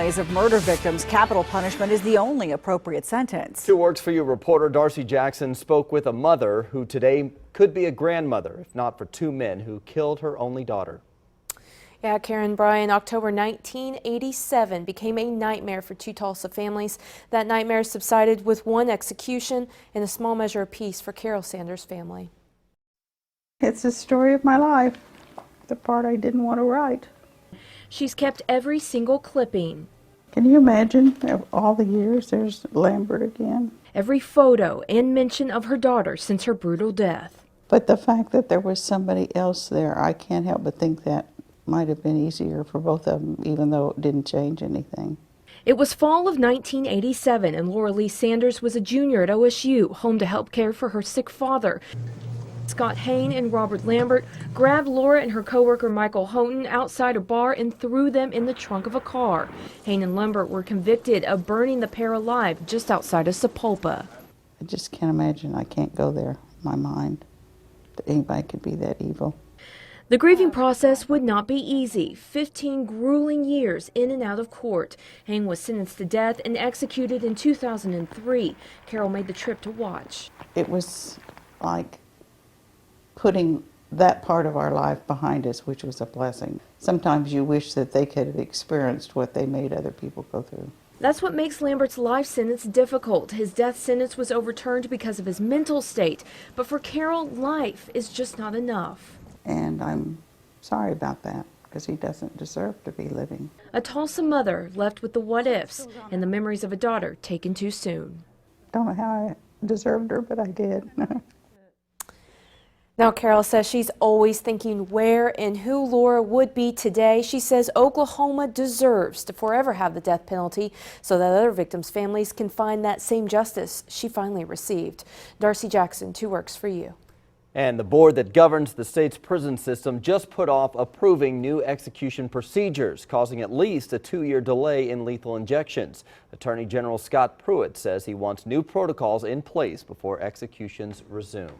Of murder victims, capital punishment is the only appropriate sentence. 2 Works for You reporter Darcy Jackson spoke with a mother who today could be a grandmother, if not for 2 men who killed her only daughter. Yeah, Karen Bryan, October 1987 became a nightmare for 2 Tulsa families. That nightmare subsided with 1 execution and a small measure of peace for Carol Sanders' family. It's the story of my life, the part I didn't want to write. She's kept every single clipping. Can you imagine, of all the years, there's Lambert again. Every photo and mention of her daughter since her brutal death. But the fact that there was somebody else there, I can't help but think that might have been easier for both of them, even though it didn't change anything. It was fall of 1987, and Laura Lee Sanders was a junior at OSU, home to help care for her sick father. Scott Hain and Robert Lambert grabbed Laura and her coworker Michael Houghton outside a bar and threw them in the trunk of a car. Hain and Lambert were convicted of burning the pair alive just outside of Sapulpa. I just can't imagine. I can't go there in my mind that anybody could be that evil. The grieving process would not be easy. 15 grueling years in and out of court. Hain was sentenced to death and executed in 2003. Carol made the trip to watch. It was like putting that part of our life behind us, which was a blessing. Sometimes you wish that they could have experienced what they made other people go through. That's what makes Lambert's life sentence difficult. His death sentence was overturned because of his mental state. But for Carol, life is just not enough. And I'm sorry about that, because he doesn't deserve to be living. A Tulsa mother left with the what-ifs and the memories of a daughter taken too soon. Don't know how I deserved her, but I did. Now, Carol says she's always thinking where and who Laura would be today. She says Oklahoma deserves to forever have the death penalty so that other victims' families can find that same justice she finally received. Darcy Jackson, 2 Works for You. And the board that governs the state's prison system just put off approving new execution procedures, causing at least a 2-year delay in lethal injections. Attorney General Scott Pruitt says he wants new protocols in place before executions resume.